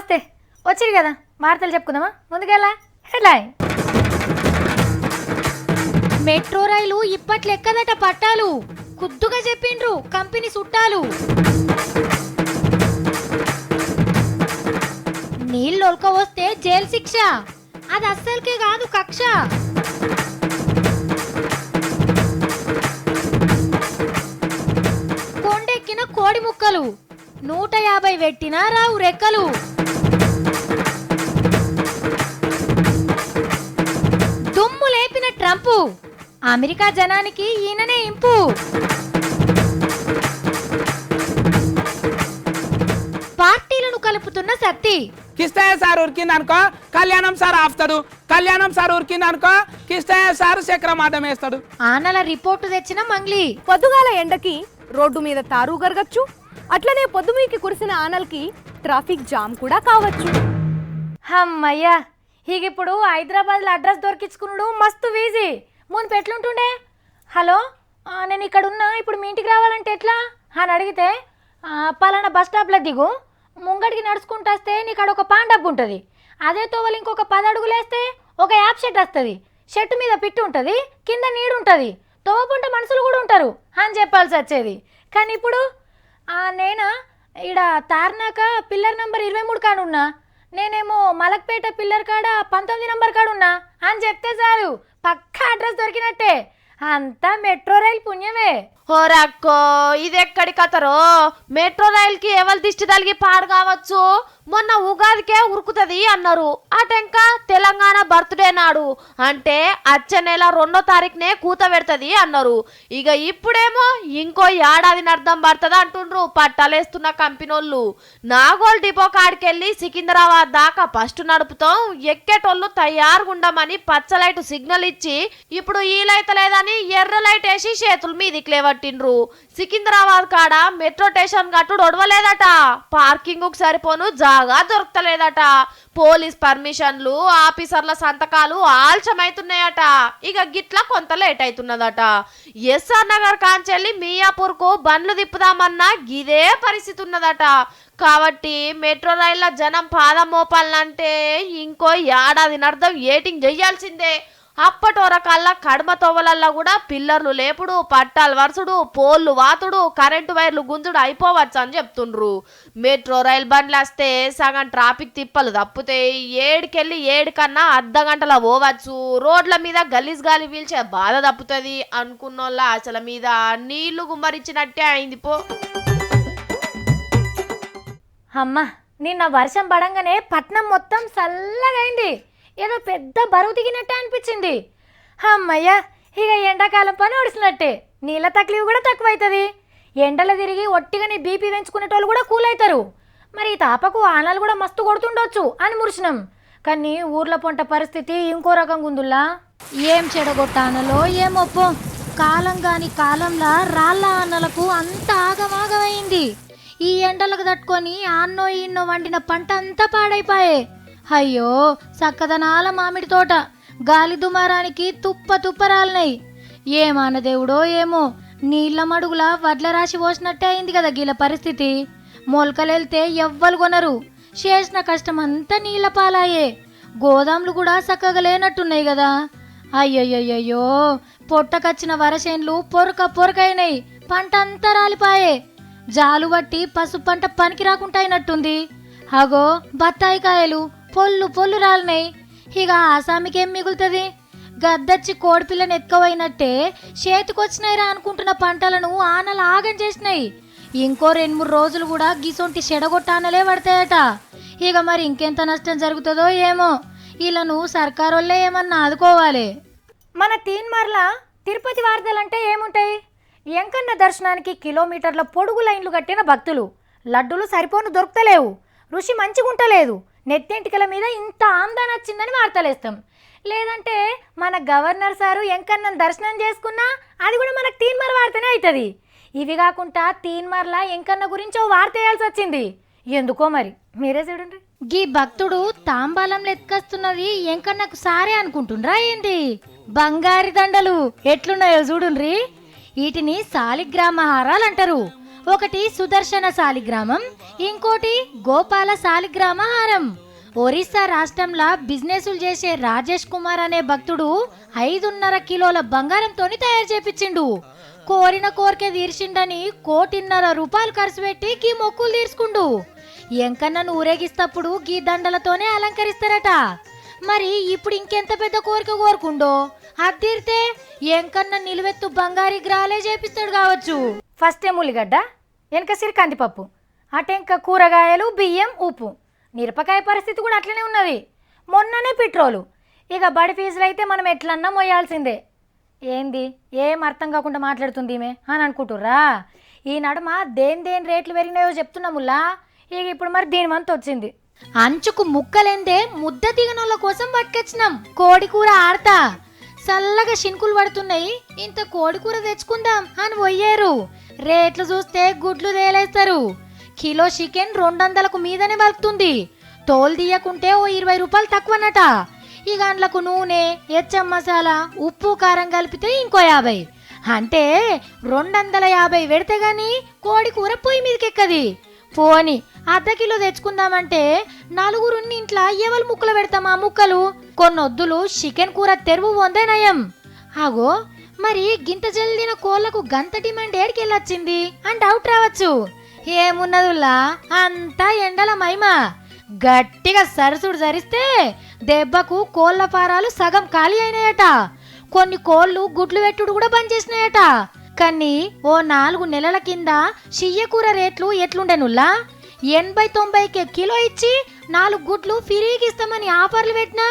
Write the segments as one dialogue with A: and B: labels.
A: నమస్తే. వచ్చిరు కదా, వార్తలు చెప్పుకుందామా? ముందుకెళ్ళా హెడ్లైన్. మెట్రో రైలు ఇప్పట్లెక్కదట పట్టాలు, కుద్దుగా చెప్పిండ్రు కంపెనీ చుట్టాలు. నీళ్ళు ఒలక వస్తే జైలు శిక్ష, అది అస్సలకే కాదు కక్ష. కొండెక్కిన కోడి ముక్కలు, 150 పెట్టినా రావు రెక్కలు. దుమ్ము లేపిన ట్రంప్, అమెరికా జనానికి ఈయననే ఇంపు. పార్టీలను కలుపుతున్న శక్తి.
B: కిష్టయ్య సార్ ఉరికిందనుకో కళ్యాణం సార్ ఆపుతాడు, కళ్యాణం సార్ ఉరికిందనుకో కిష్టయ్య సార్ చక్రమాటం వేస్తాడు.
A: ఆనల రిపోర్టు తెచ్చిన మంగ్లీ.
C: పొద్దుగాల ఎండకి రోడ్డు మీద తారు గరగచ్చు, అట్లనే పొద్దుమీకి కురిసిన ఆనల్కి ట్రాఫిక్ జామ్ కూడా కావచ్చు.
A: అమ్మయ్యా, ఇప్పుడు హైదరాబాద్లో అడ్రస్ దొరికించుకున్నాడు మస్తు వీజీ. మున్పు ఎట్లుంటుండే? హలో, నేను ఇక్కడ ఉన్నా, ఇప్పుడు మీ ఇంటికి రావాలంటే ఎట్లా అని అడిగితే, పలానా బస్ స్టాప్లో దిగు, ముంగడికి నడుచుకుంటూ వస్తే నీకు ఒక పాన్ డబ్బు ఉంటుంది, అదే తోవలు ఇంకొక 10 అడుగులు వేస్తే ఒక యాప్ షెట్ వస్తుంది, షెట్ మీద పిట్టు ఉంటుంది, కింద నీడు ఉంటుంది, తోవపుంట మనుషులు కూడా ఉంటారు అని చెప్పాల్సి వచ్చేది. కానీ ఇప్పుడు నేనా ఈడ తార్నాక పిల్లర్ నంబర్ 23 కాడున్నా, నేనేమో మలక్పేట పిల్లర్ కాడ 19 నంబర్ కాడున్నా అని చెప్తే చాలు, పక్కా అడ్రస్ దొరికినట్టే. అంతా మెట్రో రైలు పుణ్యమే.
D: ఓరక్కో, ఇదెక్కడి కథరో? మెట్రో రైలుకి ఎవరి దిష్టి తలిగి పాడు కావచ్చు, మొన్న ఉగాదికే ఉరుకుతుంది అన్నారు, అటెంకా తెలంగాణ బర్త్డే నాడు అంటే అచ్చే నెల 2వ తారీఖునే కూత పెడుతుంది అన్నారు. ఇక ఇప్పుడేమో ఇంకో ఏడాది అర్థం పడుతుంది అంటుండ్రు పట్టాలేస్తున్న కంపెనోళ్ళు. నాగోల్ డిపో కాడికెళ్ళి సికింద్రాబాద్ దాకా ఫస్ట్ నడుపుతాం, ఎక్కేటోళ్ళు తయారుగుండమని పచ్చ లైట్ సిగ్నల్ ఇచ్చి ఇప్పుడు ఈ లైట్ లేదని ఎర్ర లైట్ వేసి చేతుల మీదికి లేవట్టిండ్రు. సికింద్రాబాద్ కాడ మెట్రో స్టేషన్ గట్టు ఒడవలేదట, పార్కింగ్ కు సరిపోను జాగా దొరకలేదట, పోలీస్ పర్మిషన్లు ఆఫీసర్ల సంతకాలు ఆల్చమైతున్నాయట. ఇక గిట్లా కొంత లేట్ అవుతున్నదట. ఎస్ఆర్ నగర్ కాంచెల్లి మియాపూర్ కు బండ్లు తిప్పుదామన్నా గిదే పరిస్థితి ఉన్నదట. కాబట్టి మెట్రో రైళ్ల జనం పాదం మోపాలంటే ఇంకో ఏడాది అర్థం ఏటింగ్ చెయ్యాల్సిందే. అప్పటోరకల్లా కడమ తోవలల్లా కూడా పిల్లర్లు లేపుడు, పట్టాలు వరుసుడు, పోల్లు వాతుడు, కరెంటు వైర్లు గుంజుడు అయిపోవచ్చు అని చెప్తుండ్రు. మెట్రో రైలు బండ్లు వస్తే సగం ట్రాఫిక్ తిప్పలు తప్పుతాయి, 7కెళ్ళి 7 కన్నా అర్ధగంటల పోవచ్చు, రోడ్ల మీద గలీజ్ గాలి పీల్చే బాధ తప్పుతుంది అనుకున్నోళ్ళ ఆశల మీద నీళ్లు గుమ్మరించినట్టే అయింది పో.
A: అమ్మ, నిన్న వర్షం పడంగానే పట్నం మొత్తం చల్లగైంది, ఏదో పెద్ద బరువు దిగినట్టే అనిపించింది. అమ్మయ్య, ఇక ఎండాకాలం పని ఒడిసినట్టే, నీళ్ళ తక్లీఫ్ కూడా తక్కువైతుంది. ఎండలు తిరిగి ఒట్టిగాని బీపీ పెంచుకునేటోళ్ళు కూడా కూల్ అవుతారు. మరి ఈ తాపకు ఆనాలు కూడా మస్తు కొడుతుండొచ్చు అని మురిసినాం. కానీ ఊర్ల పొంట పరిస్థితి ఇంకో రకంగా ఉందిలా. ఏం చెడగొట్టానలో ఏమొప్పో, కాలం కాని కాలంలా రాళ్ళ ఆనలకు అంత ఆగమాగమైంది. ఈ ఎండలకు తట్టుకొని ఆన్నో ఈన్నో వండిన పంట అంతా పాడైపోయే. అయ్యో, చక్కదనాల మామిడి తోట గాలి దుమారానికి తుప్ప రాలినాయి. ఏమాన దేవుడో ఏమో, నీళ్ల మడుగుల వడ్ల రాశి పోసినట్టే అయింది కదా గీల పరిస్థితి. మొలకలెళ్తే ఎవ్వరు కొనరు, చేసిన కష్టం అంతా నీళ్ల పాలాయే. గోదాములు కూడా చక్కగా లేనట్టున్నాయి కదా. అయ్యయ్యయ్యో, పొట్టకచ్చిన వరసేన్లు పొరకైనాయి, పంట అంతా రాలిపాయే. జాలు బట్టి పసుపు పంట పనికి రాకుండా అయినట్టుంది. అగో, బత్తాయి కాయలు పొల్లు రాలినాయి. ఇక ఆసామికేం మిగులుతుంది? గద్దచ్చి కోడిపిల్లని ఎత్తుకోవైనట్టే చేతికొచ్చినాయిరా అనుకుంటున్న పంటలను ఆనలు ఆగం చేసినాయి. ఇంకో 2-3 రోజులు కూడా గిసొంటి చెడగొట్టానలే పడతాయట. ఇక మరి ఇంకెంత నష్టం జరుగుతుందో ఏమో, వీళ్ళను సర్కారోళ్ళే ఏమన్నా ఆదుకోవాలి. మన తీన్మార్ల తిరుపతి వార్తలంటే ఏముంటాయి? ఎంకన్న దర్శనానికి కిలోమీటర్ల పొడుగు లైన్లు కట్టిన భక్తులు, లడ్డూలు సరిపోను దొరుకుతలేవు, రుచి మంచిగుంటలేదు, నెత్తింటికల మీద ఇంత ఆమ్దాన్ వచ్చిందని వార్తలేస్తాం. లేదంటే మన గవర్నర్ సారు ఎంకన్న దర్శనం చేసుకున్నా అది కూడా మనకు తీన్మార్ వార్తనే అవుతుంది. ఇవి కాకుండా తీన్మార్ల ఎంకన్న గురించి ఓ వార్త వేయాల్సి వచ్చింది. ఎందుకో మరి, మీరే చూడండి. గీ భక్తుడు తాంబాలంలో ఎత్తుకొస్తున్నది ఎంకన్నకు సారే అనుకుంటుండ్రా ఏంది? బంగారి దండలు ఎట్లున్నాయో చూడుండ్రి. వీటిని శాలిగ్రామ హారాలు అంటారు. ఒకటి సుదర్శన శాలిగ్రామం, ఇంకోటి గోపాల శాలిగ్రామ హారం. ఒరిస్సా రాష్ట్రంలో బిజినెస్లు చేసే రాజేష్ కుమార్ అనే భక్తుడు 5.5 కిలోల బంగారంతోని తయారు చేపించిండు. కోరిన కోరిక తీర్చిండని 1.5 కోటి ఖర్చు పెట్టి గీ మొక్కులు తీర్చుకుండు. ఎంకన్నను ఊరేగిస్తప్పుడు గీ దండలతోనే అలంకరిస్తారట. మరి ఇప్పుడు ఇంకెంత పెద్ద కోరిక కోరుకుండో అది తీరితే ఎంకన్న నిలువెత్తు బంగారి గ్రాలే చేపిస్తాడు కావచ్చు. ఫస్ట్ ఏం ఉల్లిగడ్డ, వెనక సిరి కందిపప్పు, అటెంక కూరగాయలు, బియ్యం, ఉప్పు. మిరపకాయ పరిస్థితి కూడా అట్లనే ఉన్నది. మొన్ననే పెట్రోలు. ఇక బడి ఫీజులు అయితే మనం ఎట్లన్నా మోయాల్సిందే. ఏంది ఏం అర్థం కాకుండా మాట్లాడుతుంది ఈమె అని అనుకుంటుర్రా? ఈ నడుమ దేని రేట్లు పెరిగినాయో చెప్తున్నాముల్లా. ఇక ఇప్పుడు మరి దీని వంతు వచ్చింది. అంచుకు ముక్కలేందే ముద్ద దిగనోళ్ళ కోసం పట్టుకొచ్చినాం కోడి కూర ఆడతా. చల్లగా శింకులు పడుతున్నాయి, ఇంత కోడి కూర తెచ్చుకుందాం అని పోయారు. రేట్లు చూస్తే గుడ్లు తేలేస్తారు. కిలో చికెన్ 200కు మీదనే పలుకుతుంది. తోలు తీయకుంటే ఓ 20 రూపాయలు తక్కువనట. ఇక అండ్లకు నూనె, ఎచ్చం మసాలా, ఉప్పు, కారం కలిపితే ఇంకో 50. అంటే 250 పెడితే గాని కోడి కూర పొయ్యి మీదకెక్కది. పోని అర్ధ కిలో తెచ్చుకుందామంటే 4 ఇంట్లో ఎవరు ముక్కలు పెడతామా ముక్కలు? కొన్నొద్దులు చికెన్ కూర తెరువు వందే నయం. ఆగో మరి గింత జల్దిన కోళ్లకు గంత డిమాండ్ ఏడికెళ్ళొచ్చింది అని డౌట్ రావచ్చు. ఏమున్నదుల్లా అంతా ఎండల మైమ. గట్టిగా సరసుడు సరిస్తే దెబ్బకు కోళ్ల ఫారాలు సగం ఖాళీ అయినాయట. కొన్ని కోళ్లు గుడ్లు పెట్టుడు కూడా బంద్ చేసినాయట. కానీ ఓ 4 నెలల కింద షియ్యకూర రేట్లు ఎట్లుండెనుల్లా? 80-90కే కిలో ఇచ్చి 4 గుడ్లు ఫ్రీకి ఇస్తామని ఆఫర్లు పెట్టినా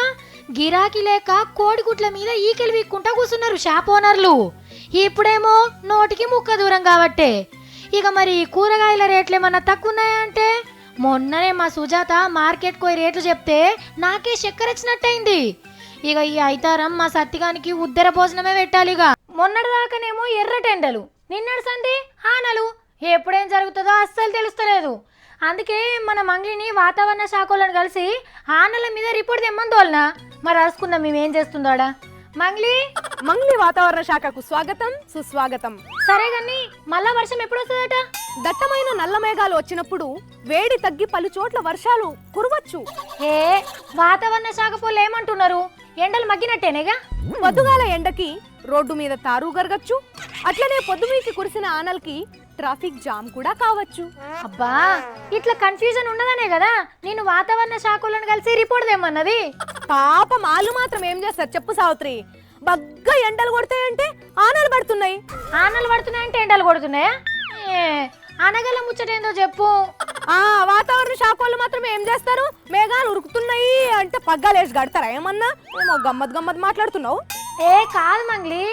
A: గిరాకీ లేక కోడి గుడ్ల మీద ఈకెలు వీక్కుంటా కూర్చున్నారు షాప్ ఓనర్లు. ఇప్పుడేమో నోటికి ముక్క దూరం కాబట్టే. ఇక మరి కూరగాయల రేట్లు ఏమన్నా తక్కువ ఉన్నాయా అంటే మొన్ననే మా సుజాత మార్కెట్ పోయి రేట్లు చెప్తే నాకే చక్కెర వచ్చినట్టయింది. ఇక ఈ ఐతారం మా సత్తిగానికి ఉద్దర భోజనమే పెట్టాలిగా. మొన్నటి దాకానేమో ఎర్రటెండలు, నిన్నటి సంది ఆనలు. ఎప్పుడేం జరుగుతుందో అస్సలు తెలుస్తలేదు. అందుకే మన మంగ్లీని వాతావరణ శాఖలను కలిసి ఆనల మీద రిపోర్ట్ తెమ్మని తోలనా. మరి రాసుకుందాం మేమేం చేస్తుందోడా.
C: మంగ్లీ వాతావరణ శాఖకు స్వాగతం, సుస్వాగతం.
A: సరే గాని మళ్ళా వర్షం ఎప్పుడు వస్తుందట?
C: దట్టమైన నల్ల మేఘాలు వచ్చినప్పుడు వేడి తగ్గి పలు చోట్ల వర్షాలు కురవచ్చు.
A: ఏ వాతావరణ శాఖ పోలు ఏమంటున్నారు? ఎండలు మగ్గినట్టేనేగా.
C: పొద్దుగాల ఎండకి రోడ్డు మీద తారు గరగచ్చు. అట్లనే పొద్దుమీకి కురిసిన ఆనల్కి ట్రాఫిక్ జామ్ కూడా కావచ్చు.
A: అబ్బా ఇట్లా కన్ఫ్యూజన్ ఉండదనే కదా నేను వాతావరణ శాఖలను కలిసి రిపోర్ట్ తెమ్మన్నది.
C: పాపం వాళ్ళు మాత్రం ఏం చేస్తారు చెప్పు సావిత్రి? బగ్గా ఎండలు కొడతాయంటే ఆనలు పడుతున్నాయి.
A: ఆనలు పడుతున్నాయంటే ఎండలు కొడుతున్నాయా? అనగల ముచ్చటేందో చెప్పు.
C: వాతావరణ శాఖ వాళ్ళు మాత్రం ఏం చేస్తారు? మేఘాలు ఉరుకుతున్నాయి అంటే పగ్గాలేసి గడతారా ఏమన్నా? ఏమో గమ్మత్ మాట్లాడుతున్నావు.
A: ఏ కాదు మంగ్లీ,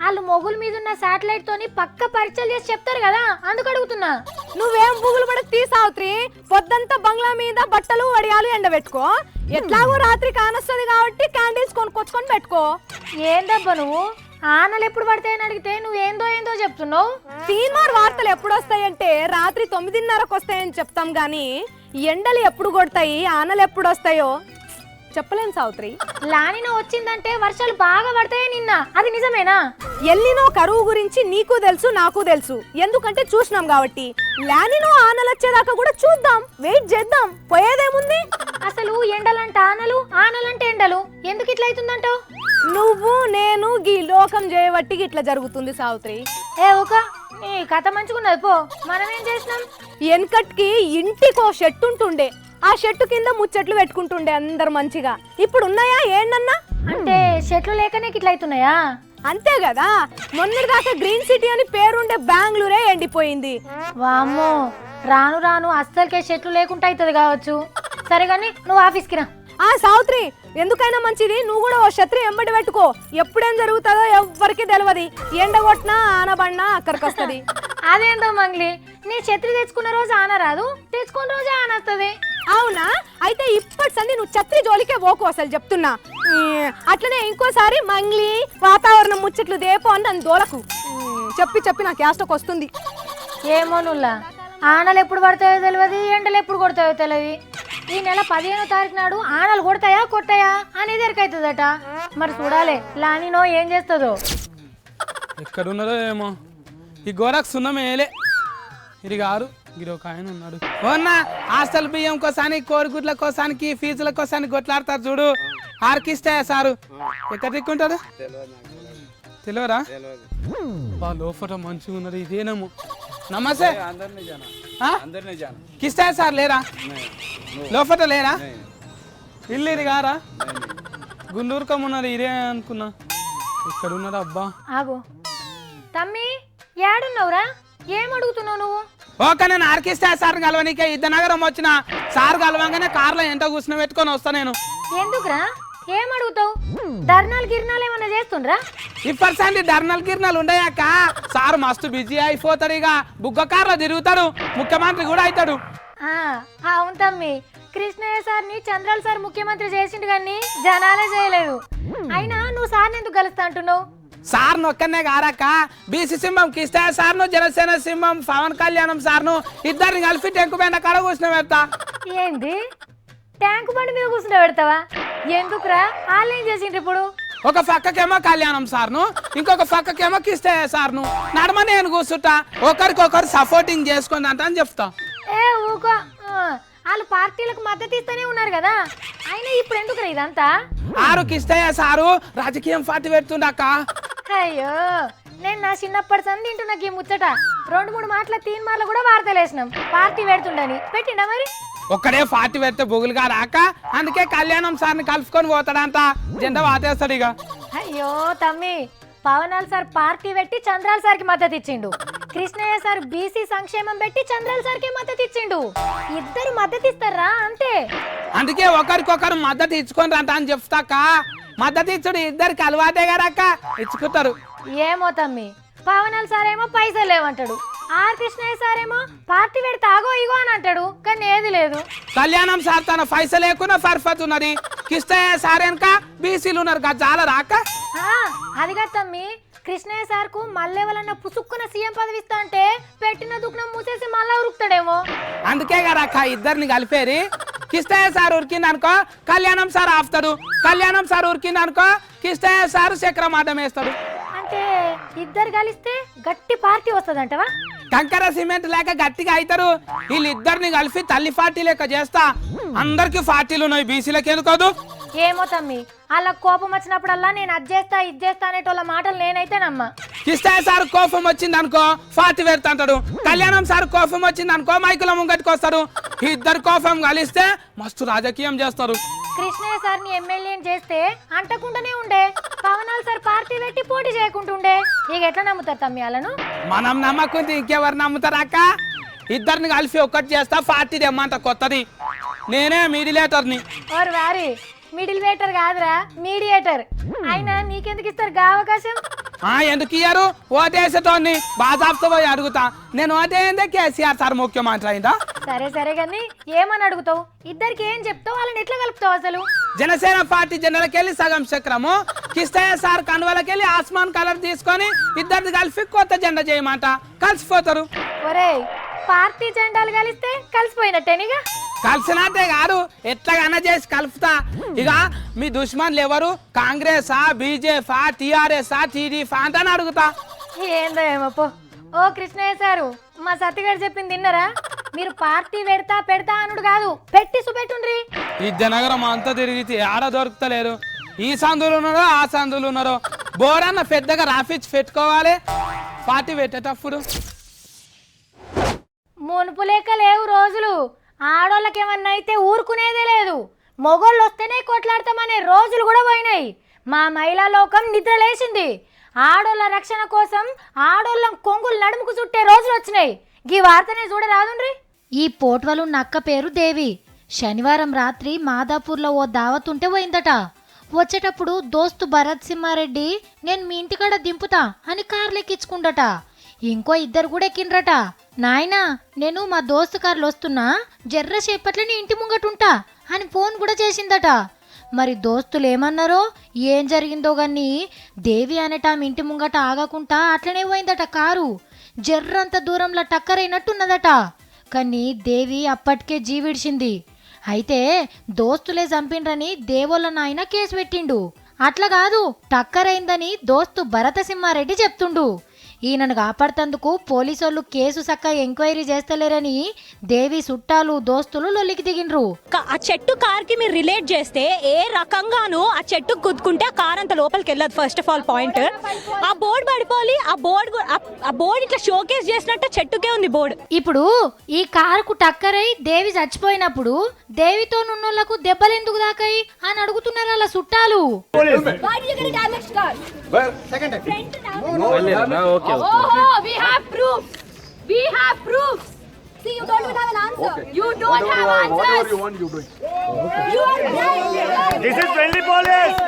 A: వాళ్ళు మొగుల మీద ఉన్న శాటిలైట్ తోని పక్క పరీక్షలు చేసి చెప్తారు కదా, అందుకు అడుగుతున్నా.
C: నువ్వేం బుగులు పడకు తీ సావిత్రి. పొద్దంతా బంగ్లా మీద బట్టలు వడియాలు ఎండబెట్టుకో. ఎట్లాగో రాత్రి కానొస్తుంది కాబట్టి క్యాండిల్స్ కొనుక్కొచ్చుకొని పెట్టుకో.
A: ఏందబ్బా నువ్వు ఆనలు ఎప్పుడు పడతాయని అడిగితే నువ్వేందో చెప్తున్నావు.
C: తీన్మార్ వార్తలు ఎప్పుడు వస్తాయంటే రాత్రి 9:30కు వస్తాయని చెప్తాం గానీ ఎండలు ఎప్పుడు కొడతాయి, ఆనలు ఎప్పుడు వస్తాయో చెప్పలేను సావిత్రి.
A: లానినో వచ్చిందంటే వర్షాలు బాగా పడతాయి నిన్న, అది నిజమేనా?
C: ఎల్లినో కరువు గురించి నీకు తెలుసు నాకు తెలుసు, ఎందుకంటే చూసినాం కాబట్టి. లానినో ఆనలు వచ్చేదాకా కూడా చూద్దాం, వెయిట్ చేద్దాం. పోయేదేముంది?
A: అసలు ఎండలంటే ఆనలు, ఆనలంటే ఎండలు ఎందుకు ఇట్లా అవుతుందంటావు?
C: నువ్వు నేను గీ లోకం చేయబట్టి ఇట్లా జరుగుతుంది సావిత్రి.
A: ఒక నీ కథ మంచుకున్నది పో. మనమేం చేసినాం?
C: వెనకట్కి ఇంటికో షెట్టు ఉంటుండే, ఆ షెట్టు కింద ముచ్చట్లు పెట్టుకుంటుండే అందరు మంచిగా. ఇప్పుడు ఉన్నాయా ఏంటన్నా?
A: అంటే చెట్లు లేకనే ఇట్లా అవుతున్నాయా?
C: అంతే కదా. మొన్నటిదాకా గ్రీన్ సిటీ అని పేరుండే బెంగళూరే ఎండిపోయింది.
A: వామ్మో, రాను అస్సలకే చెట్లు లేకుండా అవుతుంది కావచ్చు. సరే గాని నువ్వు ఆఫీస్కి రా.
C: సావిత్రి ఎందుకైనా మంచిది నువ్వు కూడా ఓ ఛత్రి ఎంబడి పెట్టుకో. ఎప్పుడేం జరుగుతుందో ఎవ్వరికి తెలియదు. ఎండ కొట్టినా ఆనబడినా అక్కడికి వస్తుంది.
A: అదేందో మంగ్లీ, నీ ఛత్రి తెచ్చుకున్న రోజు ఆన రాదు, తెచ్చుకున్న రోజే ఆన వస్తుంది.
C: అవునా? అయితే ఇప్పటి సంది నువ్వు ఛత్రి జోలికే పోకు అసలు చెప్తున్నా. అట్లనే ఇంకోసారి మంగ్లీ వాతావరణం ముచ్చట్లు దేపో అని నన్ను దోలకు చెప్పి నాకు యాస్టకు వస్తుంది.
A: ఏమో నుల్లా, ఆనలు ఎప్పుడు పడతాయో తెలియదు, ఎండలు ఎప్పుడు కొడతాయో తెలియదు. ఈ నెల 15వ తారీఖు నాడు ఆనలు కొడతాయా కొట్టాయా అనేది ఎరకైతుందట. మరి చూడాలి లానినో ఏం చేస్తుందో.
B: ఎక్కడున్నారో ఏమో. ఈ గోరాకు సున్నమేలే. ఇది గారు గిరి ఒక ఆయన ఉన్నాడు ఓన్నా హాస్టల్ బియ్యం కోసానికి కోడిగుడ్ల కోసానికి ఫీజుల కోసానికి కొట్లాడతారు చూడు ఆర్కిస్తాయా సారు ఎక్కడ దిక్కుంటారు తెలియరా లోపల మంచిగా ఉన్నది ఇదేనేమో నమస్తే కిస్తాయా సార్ లేరా లోపల లేరా ఇల్లు ఇది గారా గుండూరుకం ఉన్నది ఇదే అనుకున్నా ఇక్కడ ఉన్నది అబ్బా
A: ఆగు తమ్మి ఏడున్నావురా ఏం అడుగుతున్నావు నువ్వు
B: ఓకే నేను ఆర్కిస్తా సార్ కలవనీకే ఇద్దనగరం వచ్చిన సార్ కలవంగానే కార్లో ఎంత కూర్చుని పెట్టుకొని వస్తా నేను
A: ఎందుకురా ఏం అడుగుతావు ధర్నాలు గిర్నాలు ఏమన్నా చేస్తుండ్రా
B: ఇప్పటి ధర్నాలు గిర్నాలు ఉండయాక సార్ మస్తు బిజీ అయిపోతాడు ఇక బుగ్గ కార్లో తిరుగుతాడు ముఖ్యమంత్రి కూడా అవుతాడు
A: అవును తమ్మి కృష్ణయ్య సార్ని చంద్రాల సార్ ముఖ్యమంత్రి చేసిండు కానీ జనాలే చేయలేదు అయినా నువ్వు సార్ని ఎందుకు కలుస్తా అంటున్నావు
B: సార్ నొక్కనే గారాక బీసీ సింహం కిస్తాయ సార్ను జనసేన సింహం పవన్ కళ్యాణం సార్ను ఇద్దరిని కలిపి టెంకు పైన కడ కూర్చుని పెడతా
A: ఏంది ట్యాంకు బండి మీద కూర్చుంటే పెడతావా ఎందుకురా వాళ్ళు ఏం చేసిండ్రు ఇప్పుడు
B: ఒక పక్కకేమో కళ్యాణం సార్ను ఇంకొక పక్కకేమో కిస్తాయ సార్ను నడమ నేను కూర్చుంటా ఒకరికొకరు సపోర్టింగ్ చేసుకుంది అంట అని చెప్తా
A: ఏ ఊకో వాళ్ళు పార్టీలకు మద్దతు ఇస్తూనే ఉన్నారు కదా అయినా ఇప్పుడు ఎందుకురా ఇదంతా
B: ఆరు కిస్తాయ సారు రాజకీయం పార్టీ పెడుతుండక్క
A: అయ్యో నేను నా చిన్నప్పటి సంది తింటున్నా ఈ ముచ్చట 2-3 మాటల తీన్మార్లు కూడా వార్తలేసినాం పార్టీ పెడుతుండని పెట్టిండా మరి
B: ఒక్కడే పార్టీ పెడితే బొగులుగా రాక అందుకే కళ్యాణం సార్ని కలుసుకొని పోతాడంట జెండా వాతేస్తాడు ఇక
A: అయ్యో తమ్మి పవనాల్ సార్ పార్టీ పెట్టి చంద్రాల సార్కి మద్దతు ఇచ్చిండు కృష్ణయ్య సార్ బీసీ సంక్షేమం పెట్టి చంద్రాల సార్కి మద్దతు ఇచ్చిండు ఇద్దరు మద్దతు ఇస్తారా అంతే
B: అందుకే ఒకరికొకరు మద్దతు ఇచ్చుకొని రంట అని చెప్తాక మద్దతు ఇచ్చుడు ఇద్దరికి అలవాటే గారక్క ఇచ్చుకుంటారు
A: ఏమో తమ్మి పవనాల్ సార్ ఏమో పైసలు లేవంటాడు ఆర్ కృష్ణయ్య సార్ ఏమో పార్టీ పెడితే ఆగో ఇగో అని అంటాడు కానీ ఏది లేదు
B: కళ్యాణం సార్ తన పైసలు లేకున్నా పర్ఫెక్ట్ ఉన్నది కిస్తాయ సార్ వెనక బీసీలు ఉన్నారు కదా చాలా రాక
A: అదిగా తమ్మి కృష్ణయ్య సార్ కు మళ్ళెవలన్న పుసుక్కున సీఎం పదవి ఇస్తా అంటే పెట్టిన దుఃఖం మూసేసి మళ్ళా ఉరుకుతాడేమో
B: అందుకే గారక్క ఇద్దరిని కలిపేరి కిస్తాయ సార్ ఉరికింది అనుకో కళ్యాణం సార్ ఆపుతాడు కళ్యాణం సార్ ఉరికింది అనుకో కిస్తాయ సార్ చక్రం అడ్డం వేస్తాడు
A: అంటే ఇద్దరు కలిస్తే గట్టి పార్టీ వస్తుందంటవా
B: కంకర సిమెంట్ లేక గట్టిగా అవుతారు వీళ్ళిద్దరిని కలిపి తల్లి పార్టీ లెక్క చేస్తా అందరికి పార్టీలు ఉన్నాయి బీసీలకు ఎందుకోదు
A: ఏమో తమ్మి అలా కోపం వచ్చినప్పుడల్లా నేను అది చేస్తా ఇది చేస్తా అనేటోళ్ళ మాటలు నేనైతే నమ్మ
B: కిస్తాయ సార్ కోపం వచ్చింది అనుకో పార్టీ పెడతాంటాడు కళ్యాణం సార్ కోపం వచ్చింది అనుకో మైకుల ముంగటికి వస్తాడు ఇద్దరు కోపం కలిస్తే మస్తు రాజకీయం చేస్తారు
A: కృష్ణయ్య సార్ని ఎమ్మెల్యేని చేస్తే అంటకుండానే ఉండే పవనాల్ సార్ పార్టీ పెట్టి పోటీ చేయకుంటుండే ఇక ఎట్లా నమ్ముతారు తమ్మి వాళ్ళను
B: మనం నమ్మకుంటే ఇంకెవరు నమ్ముతారాక ఇద్దరిని కలిసి ఒక్కటి చేస్తా పార్టీ తెమ్మంట కొత్తది నేనే మీడియేటర్ని
A: ఓర్ వారి మిడిల్ వేటర్ కాదురా మీడియేటర్ అయినా నీకెందుకు ఇస్తారు గా అవకాశం
B: ఎందుకు ఇయ్యారు ఓటేసేటోని బాజాబ్తో పోయి అడుగుతా నేను ఓటేందే కేసీఆర్ సార్ ముఖ్యమంత్రి అయిందా
A: సరే కానీ ఏమని అడుగుతావు ఇద్దరికి ఏం చెప్తావు వాళ్ళని ఎట్లా కలుపుతావు అసలు
B: జనసేన పార్టీ జెండాలకెళ్ళి సగం చక్రము కిస్తాయ సార్ కండువలకెళ్ళి ఆస్మాన్ కలర్ తీసుకొని ఇద్దరిని కలిపి కొత్త జెండా చేయమంట కలిసిపోతారు
A: ఒరే పార్టీ జెండాలు కలిస్తే కలిసిపోయినట్టేనిగా
B: కలిసినట్టే కాదు ఎట్లాగైనా చేసి కలుపుతా ఇక మీ దుష్మన్లు ఎవరు కాంగ్రెసా బీజేపీ టీఆర్ఎస్ఆ టీడీపీ అంటని అడుగుతా
A: ఏందో ఏమో పో ఓ కృష్ణయ్య సారు మా సత్తిగారు చెప్పింది తిన్నరా మీరు పార్టీ పెడతా అనుడు కాదు పెట్టి చూపెట్టుండ్రి
B: ఈ జనగరం అంతా తిరిగితే ఆడ దొరుకుతలేరు ఈ సందులు ఉన్నారో ఆ సందులు ఉన్నారో బోరన్న పెద్దగా రాఫిచ్ పెట్టుకోవాలి పార్టీ పెట్టేటప్పుడు
A: మునుపు లెక్క లేవు రోజులు ఆడోళ్ళకేమన్నా అయితే ఊరుకునేదే లేదు మొగోళ్ళు వస్తేనే కొట్లాడతామనే రోజులు కూడా పోయినాయి మా మహిళా లోకం నిద్ర లేచింది ఆడోళ్ళ రక్షణ కోసం ఆడోళ్ళం కొంగులు నడుముకు చుట్టే రోజులు వచ్చినాయి ఈ వార్తనే చూడరాదుండ్రి
E: ఈ పోట్వలు నక్క పేరు దేవి శనివారం రాత్రి మాదాపూర్లో ఓ దావతుంటే పోయిందట వచ్చేటప్పుడు దోస్తు భరత్ సింహారెడ్డి నేను మీ ఇంటికాడ దింపుతా అని కార్లెక్కించుకుండట ఇంకో ఇద్దరు కూడా ఎక్కిండ్రట నాయనా నేను మా దోస్తు కార్లు వస్తున్నా జర్రసేపట్లని ఇంటి ముంగటుంటా అని ఫోన్ కూడా చేసిందట మరి దోస్తులు ఏమన్నారో ఏం జరిగిందో గాని దేవి అనేట ఇంటి ముంగట ఆగకుండా అట్లనే పోయిందట కారు జర్రంత దూరంలో టక్కరైనట్టున్నదట కానీ దేవి అప్పటికే జీవిడిచింది అయితే దోస్తులే చంపిండ్రని దేవోళ్ళ నాయన కేసు పెట్టిండు అట్లా కాదు టక్కరైందని దోస్తు భరతసింహారెడ్డి చెప్తుండు ఈయనను కాపాడుతందుకు పోలీసోళ్ళు కేసు సక్క ఎంక్వైరీ చేస్తలేరని దేవి చుట్టాలు దోస్తులు లొల్లికి దిగిండ్రు.
F: ఆ చెట్టు కార్ కి మీరు రిలేట్ చేస్తే ఏ రకంగానూ ఆ చెట్టు గుద్దుకుంటే ఆ కార్ అంత లోపలికి వెళ్ళదు. ఫస్ట్ ఆఫ్ ఆల్ పాయింట్, ఆ బోర్డు పడిపోవాలి. ఆ బోర్డు ఇట్లా షోకేస్ చేసినట్టు చెట్టుకే ఉంది బోర్డు.
E: ఇప్పుడు ఈ కారుకు టక్కరై దేవి చచ్చిపోయినప్పుడు దేవితో నున్నోళ్లకు దెబ్బలెందుకు దాకాయి అని అడుగుతున్నారు అలా చుట్టాలు.
C: See, you don't even have an answer. Okay. You don't have answers.
G: Whatever you want, you do it. You are right. This is friendly police.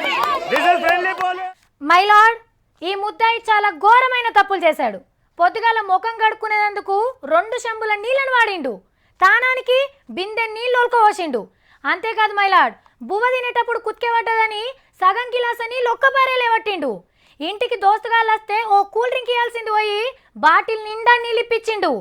G: This is friendly police.
A: My lord, ఈ ముద్దాయి చాలా ఘోరమైన తప్పులు చేశాడు. పొద్దుగాల ముఖం కడుక్కునేందుకు 2 చెంబుల నీళ్లను వాడిండు. తానానికి బిందె నీళ్ళు ఒలుకోవసిండు. అంతేకాదు మై లార్డ్, బువ్వ తినేటప్పుడు కుత్కెవడ్డదని సగం గిలాస నీళ్ళు ఒక్కపారే లేవట్టిండు. ఇంటికి దోస్తుగాళ్ళు వస్తే ఓ కూల్ డ్రింక్ ఇవ్వాల్సింది పోయి బాటిల్ నిండా నీళ్ళు ఇప్పించిండు.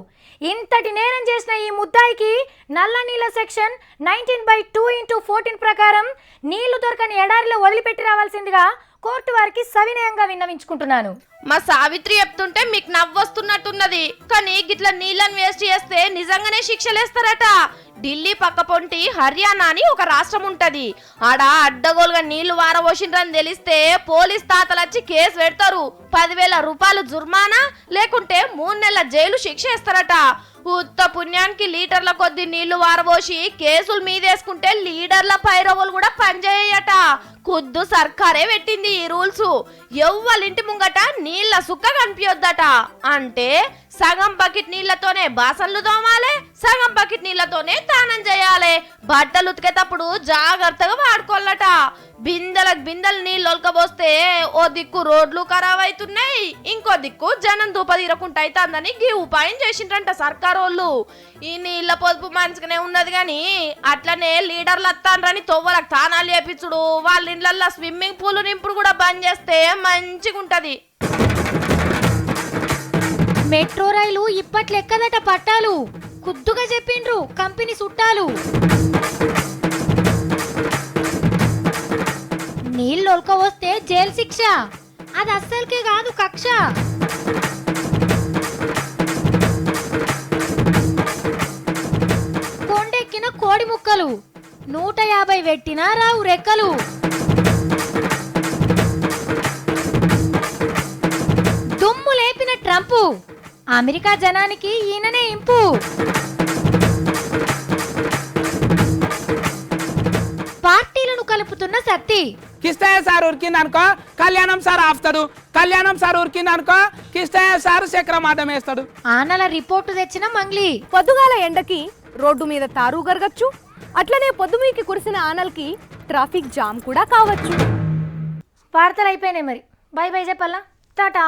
A: ఇంతటి నేరం చేసిన ఈ ముద్దాయికి నల్ల నీళ్ళ సెక్షన్ 19/2/14 ప్రకారం నీళ్లు దొరకని ఎడారిలో వదిలిపెట్టి రావాల్సిందిగా కోర్టు వారికి సవినయంగా విన్నవించుకుంటున్నాను.
D: మా సావిత్రి చెప్తుంటే మీకు నవ్వొస్తున్నట్టున్నది, కానీ గిట్లా నీళ్ళని వేస్ట్ చేస్తే నిజంగానే శిక్షలేస్తారట. ఢిల్లీ పక్క పొంటి హర్యానా అని ఒక రాష్ట్రం ఉంటది. ఆడ అడ్డగోలుగా నీళ్లు వారబోసిండ్రని తెలిస్తే పోలీస్ తాతలు వచ్చి కేసు పెడతారు. 10,000 రూపాయలు జుర్మానా లేకుంటే 3 నెలల జైలు శిక్ష వేస్తారట. ఉత్త పుణ్యానికి లీటర్ల కొద్ది నీళ్లు వారబోసి కేసులు మీదేసుకుంటే లీడర్ల పైరవులు కూడా పనిచేయట. ఖుద్దు సర్కారే పెట్టింది ఈ రూల్స్. ఎవ్వలింటి ముంగట నీళ్ల సుక్క కనిపించొద్దట. అంటే సగం బకెట్ నీళ్లతోనే బాసన్లు తోమాలే, సగం బకెట్ నీళ్లతోనే స్నానం చేయాలి. బట్టలు ఉతికేటప్పుడు జాగ్రత్తగా వాడుకోవాలట. బిందెలకు బిందెలు నీళ్ళు ఒలకబోస్తే ఓ దిక్కు రోడ్లు ఖరాబ్ అవుతున్నాయి, ఇంకో దిక్కు జనం దూపదీరకుండా అవుతుందని గీ ఉపాయం చేసిండ్రంట సర్కారోళ్ళు. ఈ నీళ్ల పొదుపు మంచిగానే ఉన్నది కానీ అట్లనే లీడర్లు వస్తాన్రని తొవ్వలకు తానాలు చేపించుడు, వాళ్ళ ఇళ్ళల్లో స్విమ్మింగ్ పూల్ నింపుడు కూడా బంద్ చేస్తే మంచిగా ఉంటది.
E: మెట్రో రైలు ఇప్పట్లెక్కదట పట్టాలు, కుద్దుగా చెప్పిండ్రు కంపెనీ చుట్టాలు. నీళ్ళు ఒలక వస్తే జైలు శిక్ష, అది అస్సలకే కాదు కక్ష. కొండెక్కిన కోడి ముక్కలు 150 పెట్టినా రావు రెక్కలు. దుమ్ము లేపిన ట్రంపు, అమెరికా జనానికి ఈయననే ఇంపు. పార్టీలను కలుపుతున్న సత్తి,
B: కిష్టయ్య సార్ ఉరికిందనుకో కళ్యాణం సార్ ఆపుతాడు, కళ్యాణం సార్ ఉరికిందనుకో కిష్టయ్య సార్ చక్రం ఆటం వేస్తాడు.
E: ఆనల రిపోర్టు తెచ్చిన మంగ్లీ.
C: పొద్దుగాల ఎండకి రోడ్డు మీద తారు గరగచ్చు, అట్లనే పొద్దుమీకి కురిసిన ఆనల్కి ట్రాఫిక్ జామ్ కూడా కావచ్చు.
A: వార్తలు అయిపోయినాయి మరి. బై బై చెప్పాలా, టాటా.